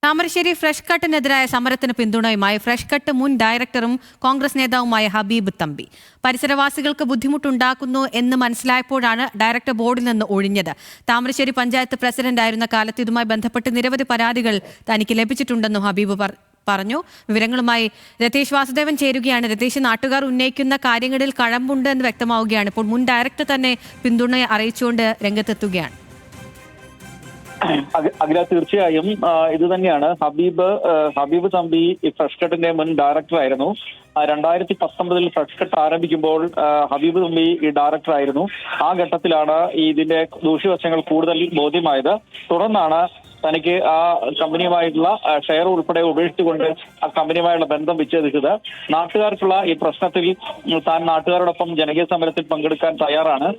Thamarassery fresh കട്ടിനെതിരായ സമരത്തിന് പിന്തുണയുമായി fresh cut മുൻ ഡയറക്ടറും കോൺഗ്രസ് നേതാവുമായ ഹബീബ് തമ്പി. പരിസരവാസികൾക്ക് ബുദ്ധിമുട്ടുണ്ടാക്കുന്നു എന്ന് മനസ്സിലായപ്പോഴാണ് ഡയറക്ടർ ബോർഡിൽ നിന്ന് ഒഴിഞ്ഞത്. താമരശ്ശേരി പഞ്ചായത്ത് പ്രസിഡന്റായിരുന്ന കാലത്ത് ഇതുമായി ബന്ധപ്പെട്ട് നിരവധി പരാതികൾ തനിക്ക് ലഭിച്ചിട്ടുണ്ടെന്നും ഹബീബ് പറഞ്ഞു. വിവരങ്ങളുമായി രതീഷ് വാസുദേവൻ ചേരുകയാണ്. രതീഷ്, നാട്ടുകാർ ഉന്നയിക്കുന്ന കാര്യങ്ങളിൽ കഴമ്പുണ്ട് എന്ന് വ്യക്തമാവുകയാണ്. ഇപ്പോൾ മുൻ ഡയറക്ടർ തന്നെ പിന്തുണ അറിയിച്ചുകൊണ്ട് രംഗത്തെത്തുകയാണ്. അഖില, തീർച്ചയായും ഇത് തന്നെയാണ്. ഹബീബ് തമ്പി ഫ്രഷ് കട്ടിന്റെ മുൻ ഡയറക്ടർ ആയിരുന്നു. 2019 ഫ്രഷ് കട്ട് ആരംഭിക്കുമ്പോൾ ഹബീബ് തമ്പി ഈ ഡയറക്ടർ ആയിരുന്നു. ആ ഘട്ടത്തിലാണ് ഇതിന്റെ ദൂഷ്യവശങ്ങൾ കൂടുതൽ ബോധ്യമായത്. തുടർന്നാണ് തനിക്ക് ആ കമ്പനിയുമായിട്ടുള്ള ഷെയർ ഉൾപ്പെടെ ഉപേക്ഷിച്ചുകൊണ്ട് ആ കമ്പനിയുമായുള്ള ബന്ധം വിച്ഛേദിച്ചത്. നാട്ടുകാർക്കുള്ള ഈ പ്രശ്നത്തിൽ താൻ നാട്ടുകാരോടൊപ്പം ജനകീയ സമരത്തിൽ പങ്കെടുക്കാൻ തയ്യാറാണ്.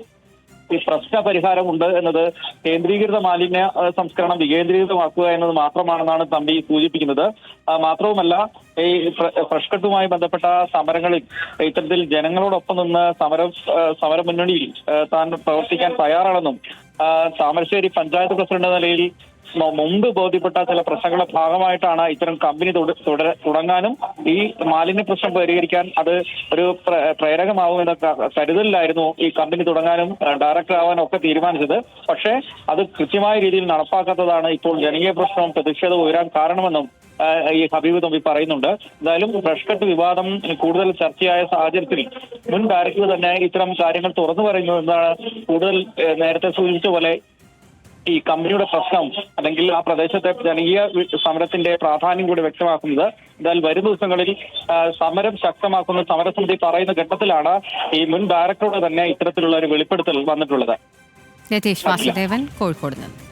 ഈ പ്രശ്ന പരിഹാരമുണ്ട് എന്നത് കേന്ദ്രീകൃത മാലിന്യ സംസ്കരണം വികേന്ദ്രീകൃതമാക്കുക എന്നത് മാത്രമാണെന്നാണ് തമ്പി സൂചിപ്പിക്കുന്നത്. മാത്രവുമല്ല, ഈ ഫ്രഷ് കട്ടുമായി ബന്ധപ്പെട്ട സമരങ്ങളിൽ ഇത്തരത്തിൽ ജനങ്ങളോടൊപ്പം നിന്ന് സമരമുന്നണിയിൽ താൻ പ്രവർത്തിക്കാൻ തയ്യാറാണെന്നും താമരശ്ശേരി പഞ്ചായത്ത് പ്രസിഡന്റ് നിലയിൽ മുമ്പ് ബോധ്യപ്പെട്ട ചില പ്രശ്നങ്ങളുടെ ഭാഗമായിട്ടാണ് ഇത്തരം കമ്പനി തുടങ്ങാനും ഈ മാലിന്യ പ്രശ്നം പരിഹരിക്കാൻ അത് ഒരു പ്രേരകമാവുമെന്ന കരുതലിലായിരുന്നു ഈ കമ്പനി തുടങ്ങാനും ഡയറക്ടർ ആവാനും ഒക്കെ തീരുമാനിച്ചത്. പക്ഷേ അത് കൃത്യമായ രീതിയിൽ നടപ്പാക്കാത്തതാണ് ഇപ്പോൾ ജനകീയ പ്രശ്നവും പ്രതിഷേധവും ഉയരാൻ കാരണമെന്നും ഈ ഹബീബ് തമ്പി പറയുന്നുണ്ട്. എന്തായാലും ഫ്രഷ് കട്ട് വിവാദം കൂടുതൽ ചർച്ചയായ സാഹചര്യത്തിൽ മുൻ ഡയറക്ടർ തന്നെ ഇത്തരം കാര്യങ്ങൾ തുറന്നു പറയുന്നു എന്നാണ് കൂടുതൽ നേരത്തെ സൂചിപ്പിച്ച പോലെ ഈ കമ്പനിയുടെ പ്രശ്നം അല്ലെങ്കിൽ ആ പ്രദേശത്തെ ജനകീയ സമരത്തിന്റെ പ്രാധാന്യം കൂടി വ്യക്തമാക്കുന്നത്. എന്തായാലും വരും ദിവസങ്ങളിൽ സമരം ശക്തമാക്കുന്ന സമരസമിതി പറയുന്ന ഘട്ടത്തിലാണ് ഈ മുൻ ഡയറക്ടറുടെ തന്നെ ഇത്തരത്തിലുള്ള ഒരു വെളിപ്പെടുത്തൽ വന്നിട്ടുള്ളത്. രതീഷ് വാസുദേവൻ, കോഴിക്കോട് നിന്ന്.